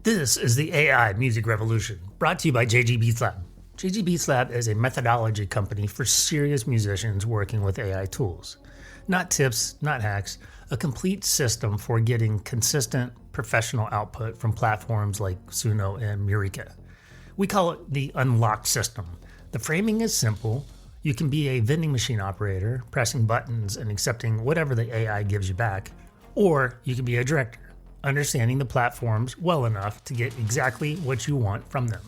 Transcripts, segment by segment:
This is the AI Music Revolution, brought to you by JG BeatsLab. JG BeatsLab is a methodology company for serious musicians working with AI tools. Not tips, not hacks, a complete system for getting consistent professional output from platforms like Suno and Murica. We call it the unlocked system. The framing is simple. You can be a vending machine operator, pressing buttons and accepting whatever the AI gives you back, or you can be a director, understanding the platforms well enough to get exactly what you want from them.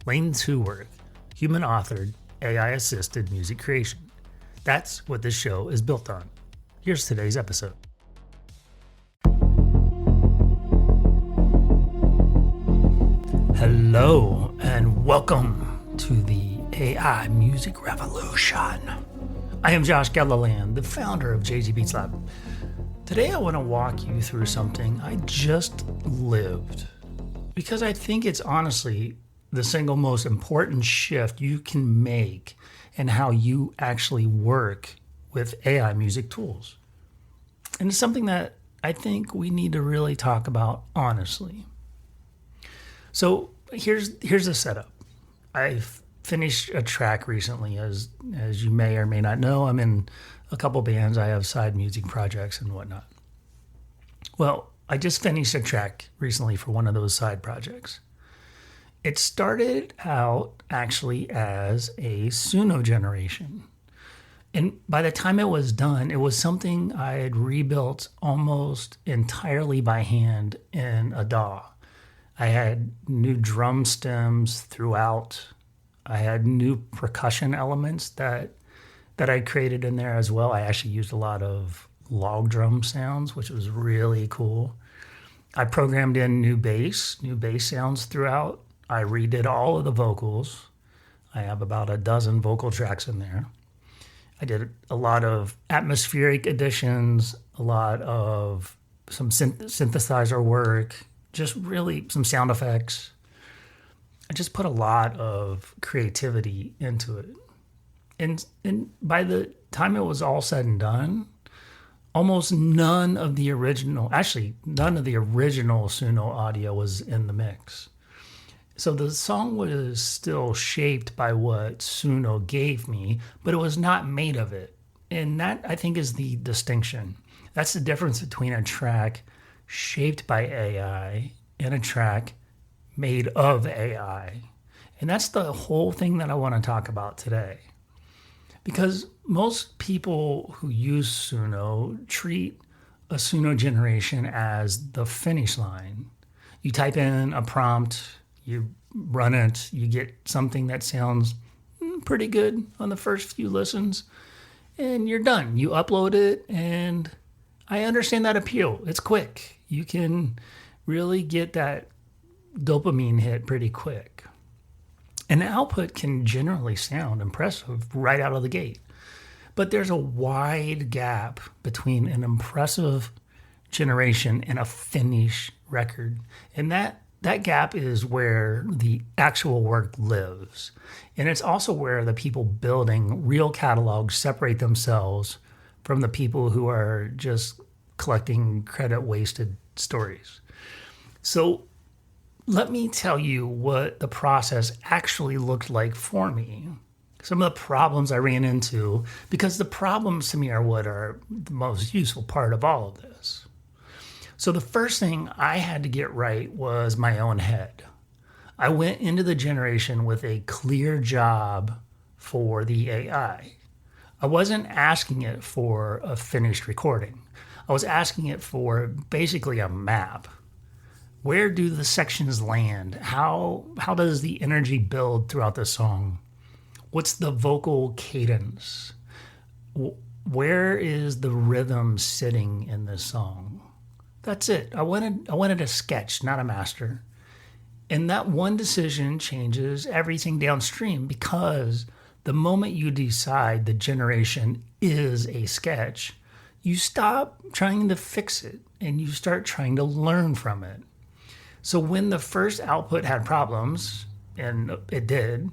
Lane 2 work, human-authored, AI-assisted music creation. That's what this show is built on. Here's today's episode. Hello, and welcome to the AI Music Revolution. I am Josh Gilliland, the founder of JG BeatsLab. Today I want to walk you through something I just lived, because I think it's honestly the single most important shift you can make in how you actually work with AI music tools. And it's something that I think we need to really talk about honestly. So here's the setup. I've finished a track recently. As you may or may not know, I'm in a couple bands. I have side music projects and whatnot. Well, I just finished a track recently for one of those side projects. It started out actually as a Suno generation. And by the time it was done, it was something I had rebuilt almost entirely by hand in a DAW. I had new drum stems throughout. I had new percussion elements that I created in there as well. I actually used a lot of log drum sounds, which was really cool. I programmed in new bass sounds throughout. I redid all of the vocals. I have about a dozen vocal tracks in there. I did a lot of atmospheric additions, a lot of some synthesizer work, just really some sound effects. I just put a lot of creativity into it. And by the time it was all said and done, almost none of the original Suno audio was in the mix. So the song was still shaped by what Suno gave me, but it was not made of it. And that, I think, is the distinction. That's the difference between a track shaped by AI and a track made of AI. And that's the whole thing that I want to talk about today. Because most people who use Suno treat a Suno generation as the finish line. You type in a prompt, you run it, you get something that sounds pretty good on the first few listens, and you're done. You upload it, and I understand that appeal. It's quick. You can really get that dopamine hit pretty quick. And the output can generally sound impressive right out of the gate. But there's a wide gap between an impressive generation and a finished record. And that gap is where the actual work lives. And it's also where the people building real catalogs separate themselves from the people who are just collecting credit-wasted stories. So let me tell you what the process actually looked like for me. Some of the problems I ran into, because the problems to me are what are the most useful part of all of this. So the first thing I had to get right was my own head. I went into the generation with a clear job for the AI. I wasn't asking it for a finished recording. I was asking it for basically a map. Where do the sections land? How does the energy build throughout the song? What's the vocal cadence? Where is the rhythm sitting in this song? That's it. I wanted a sketch, not a master. And that one decision changes everything downstream, because the moment you decide the generation is a sketch, you stop trying to fix it and you start trying to learn from it. So when the first output had problems, and it did,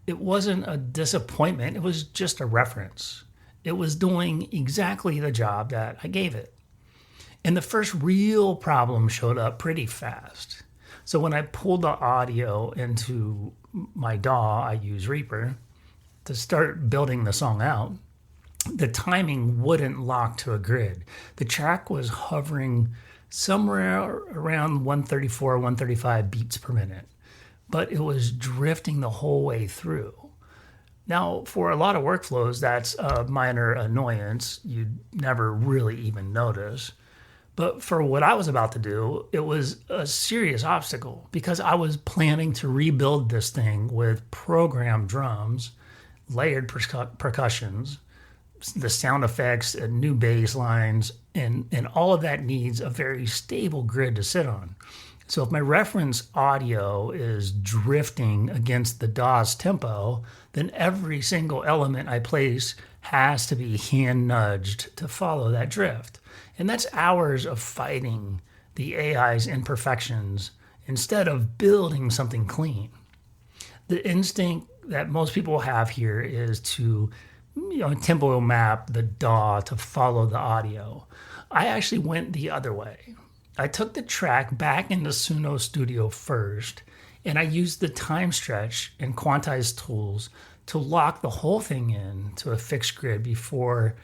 it wasn't a disappointment, it was just a reference. It was doing exactly the job that I gave it. And the first real problem showed up pretty fast. So when I pulled the audio into my DAW, I use Reaper to start building the song out. The timing wouldn't lock to a grid. The track was hovering somewhere around 134, 135 beats per minute, but it was drifting the whole way through. Now, for a lot of workflows, that's a minor annoyance. You'd never really even notice. But for what I was about to do, it was a serious obstacle because I was planning to rebuild this thing with programmed drums, layered percussions, the sound effects, new bass lines, and all of that needs a very stable grid to sit on. So if my reference audio is drifting against the DAW's tempo, then every single element I place has to be hand nudged to follow that drift. And that's hours of fighting the AI's imperfections instead of building something clean. The instinct that most people have here is to tempo map the DAW to follow the audio. I actually went the other way. I took the track back into Suno Studio first, and I used the time stretch and quantize tools to lock the whole thing in to a fixed grid before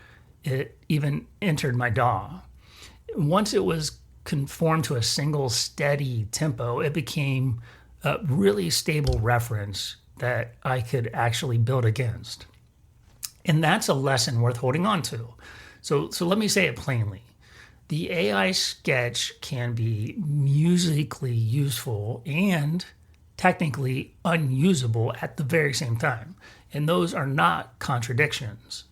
it even entered my DAW. Once it was conformed to a single steady tempo, it became a really stable reference that I could actually build against. And that's a lesson worth holding on to. So let me say it plainly. The AI sketch can be musically useful and technically unusable at the very same time. And those are not contradictions.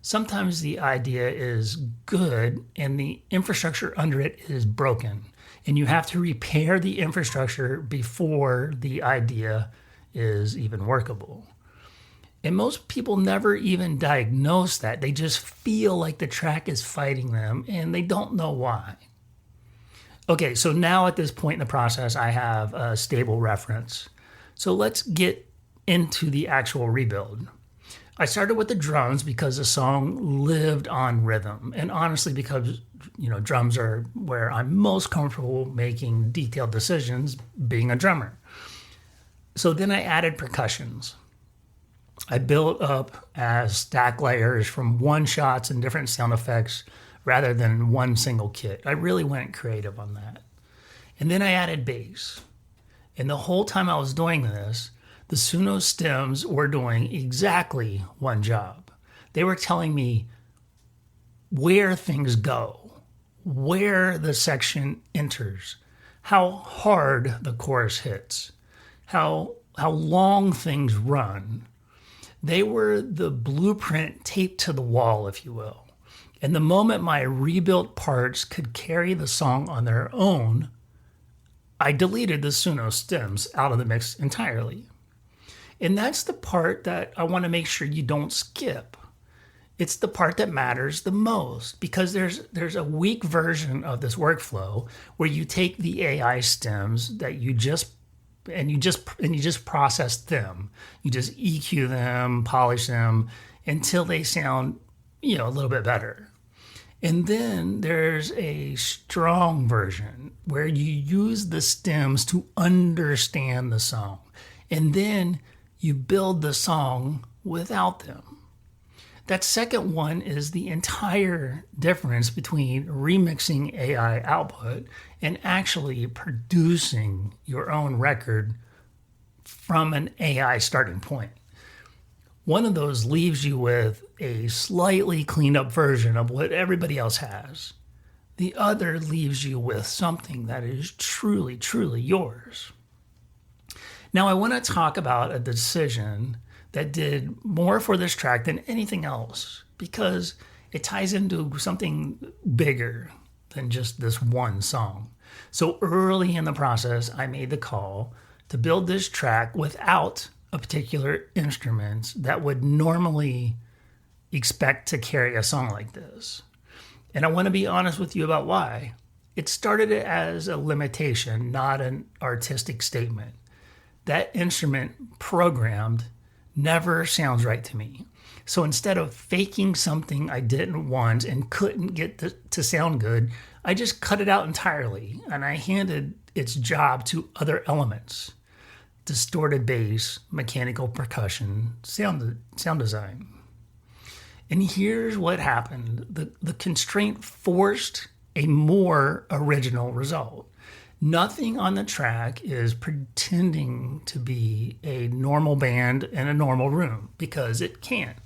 Sometimes the idea is good and the infrastructure under it is broken. And you have to repair the infrastructure before the idea is even workable. And most people never even diagnose that. They just feel like the track is fighting them and they don't know why. Okay, so now at this point in the process, I have a stable reference. So let's get into the actual rebuild. I started with the drums because the song lived on rhythm. And honestly, because drums are where I'm most comfortable making detailed decisions being a drummer. So then I added percussions. I built up as stack layers from one shots and different sound effects rather than one single kit. I really went creative on that. And then I added bass. And the whole time I was doing this, the Suno stems were doing exactly one job. They were telling me where things go, where the section enters, how hard the chorus hits, how long things run. They were the blueprint taped to the wall, if you will. And the moment my rebuilt parts could carry the song on their own, I deleted the Suno stems out of the mix entirely. And that's the part that I want to make sure you don't skip. It's the part that matters the most because there's a weak version of this workflow where you take the AI stems that you just process them. You just EQ them, polish them until they sound, a little bit better. And then there's a strong version where you use the stems to understand the song. And then you build the song without them. That second one is the entire difference between remixing AI output and actually producing your own record from an AI starting point. One of those leaves you with a slightly cleaned up version of what everybody else has. The other leaves you with something that is truly, truly yours. Now, I want to talk about a decision that did more for this track than anything else because it ties into something bigger than just this one song. So early in the process, I made the call to build this track without a particular instrument that would normally expect to carry a song like this. And I want to be honest with you about why. It started as a limitation, not an artistic statement. That instrument programmed never sounds right to me. So instead of faking something I didn't want and couldn't get to sound good, I just cut it out entirely and I handed its job to other elements: distorted bass, mechanical percussion, sound design. And here's what happened. The constraint forced a more original result. Nothing on the track is pretending to be a normal band in a normal room, because it can't.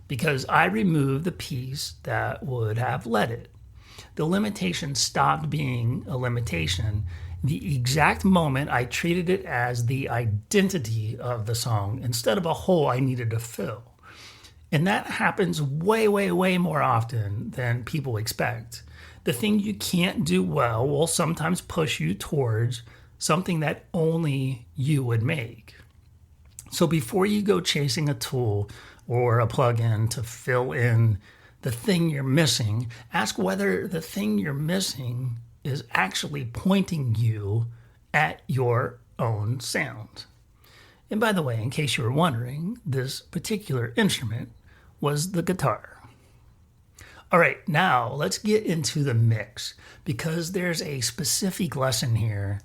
Because I removed the piece that would have let it. The limitation stopped being a limitation the exact moment I treated it as the identity of the song instead of a hole I needed to fill. And that happens way, way, way more often than people expect. The thing you can't do well will sometimes push you towards something that only you would make. So before you go chasing a tool or a plugin to fill in the thing you're missing, ask whether the thing you're missing is actually pointing you at your own sound. And by the way, in case you were wondering, this particular instrument was the guitar. All right, now let's get into the mix, because there's a specific lesson here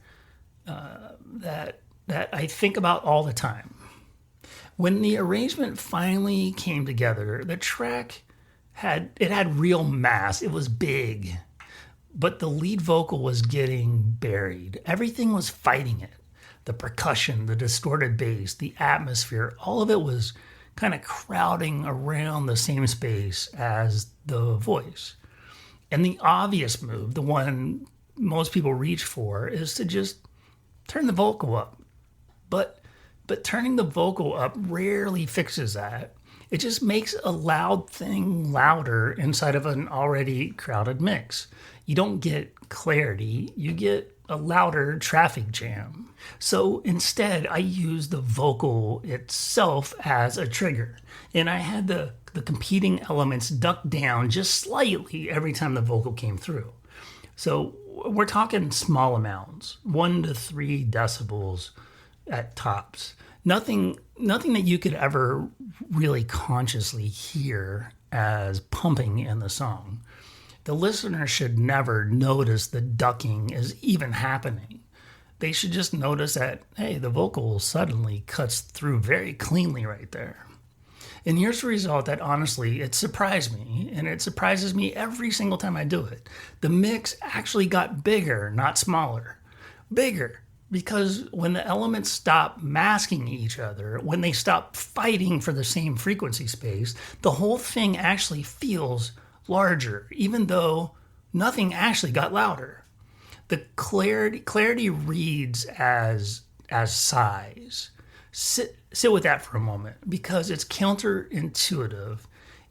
that I think about all the time. When the arrangement finally came together, the track had real mass. It was big, but the lead vocal was getting buried. Everything was fighting it. The percussion, the distorted bass, the atmosphere, all of it was kind of crowding around the same space as the voice. And the obvious move, the one most people reach for, is to just turn the vocal up. But turning the vocal up rarely fixes that. It just makes a loud thing louder inside of an already crowded mix. You don't get clarity, you get a louder traffic jam. So instead, I used the vocal itself as a trigger. And I had the competing elements duck down just slightly every time the vocal came through. So we're talking small amounts, 1 to 3 decibels at tops. Nothing that you could ever really consciously hear as pumping in the song. The listener should never notice the ducking is even happening. They should just notice that, hey, the vocal suddenly cuts through very cleanly right there. And here's the result that honestly, it surprised me, and it surprises me every single time I do it. The mix actually got bigger, not smaller. Bigger. Because when the elements stop masking each other, when they stop fighting for the same frequency space, the whole thing actually feels larger, even though nothing actually got louder. The clarity reads as size. Sit with that for a moment, because it's counterintuitive,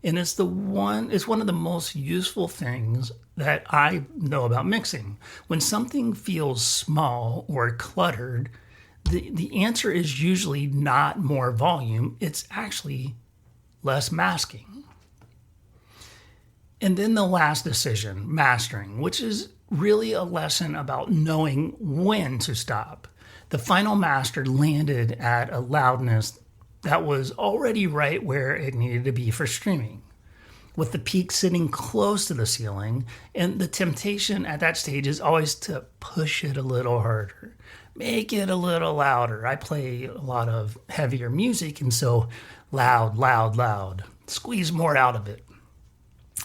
and it's one of the most useful things that I know about mixing. When something feels small or cluttered, the answer is usually not more volume, it's actually less masking. And then the last decision, mastering, which is really a lesson about knowing when to stop. The final master landed at a loudness that was already right where it needed to be for streaming, with the peak sitting close to the ceiling, and the temptation at that stage is always to push it a little harder, make it a little louder. I play a lot of heavier music, and so loud, squeeze more out of it.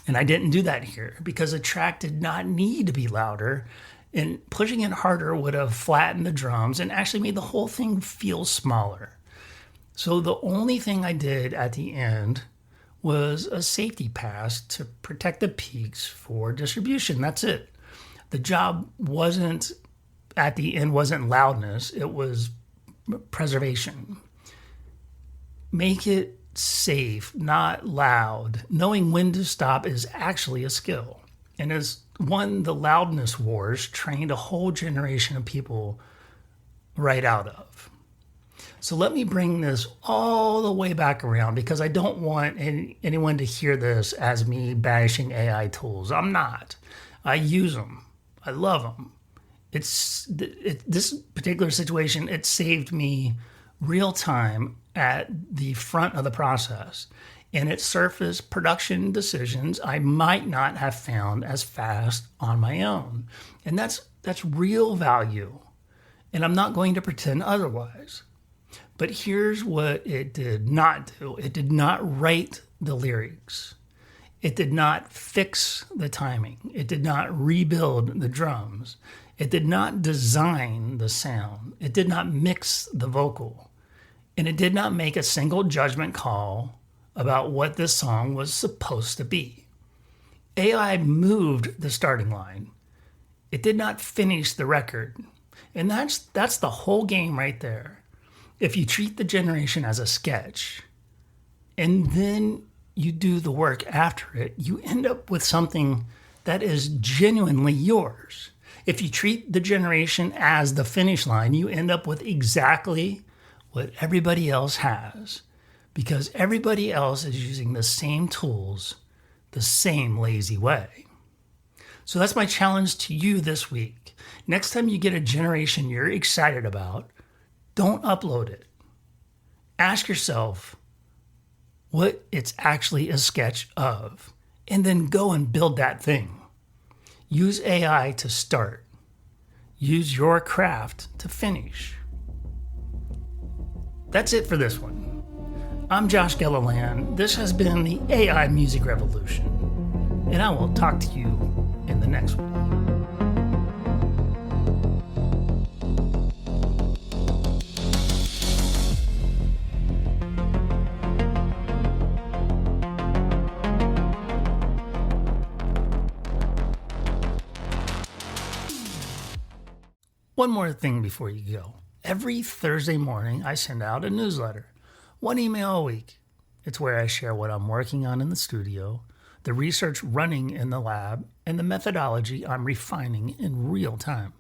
And I didn't do that here, because the track did not need to be louder, and pushing it harder would have flattened the drums and actually made the whole thing feel smaller. So the only thing I did at the end was a safety pass to protect the peaks for distribution. That's it. The job at the end wasn't loudness, it was preservation. Make it safe, not loud. Knowing when to stop is actually a skill, and has won the loudness wars trained a whole generation of people right out of. So let me bring this all the way back around, because I don't want anyone to hear this as me bashing AI tools. I'm not. I use them. I love them. This particular situation, it saved me real time at the front of the process. and it surfaced production decisions I might not have found as fast on my own. And that's real value. And I'm not going to pretend otherwise. But here's what it did not do. It did not write the lyrics. It did not fix the timing. It did not rebuild the drums. It did not design the sound. It did not mix the vocal. And it did not make a single judgment call about what this song was supposed to be. AI moved the starting line. It did not finish the record. And that's the whole game right there. If you treat the generation as a sketch, and then you do the work after it, you end up with something that is genuinely yours. If you treat the generation as the finish line, you end up with exactly what everybody else has, because everybody else is using the same tools the same lazy way. So that's my challenge to you this week. Next time you get a generation you're excited about, don't upload it. Ask yourself what it's actually a sketch of, and then go and build that thing. Use AI to start. Use your craft to finish. That's it for this one. I'm Josh Gilliland. This has been the AI Music Revolution, and I will talk to you in the next one. One more thing before you go. Every Thursday morning, I send out a newsletter, one email a week. It's where I share what I'm working on in the studio, the research running in the lab, and the methodology I'm refining in real time.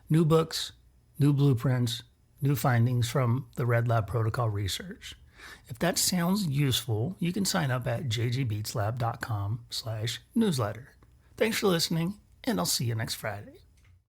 New books, new blueprints, new findings from the Red Lab Protocol research. If that sounds useful, you can sign up at jgbeatslab.com/newsletter. Thanks for listening, and I'll see you next Friday.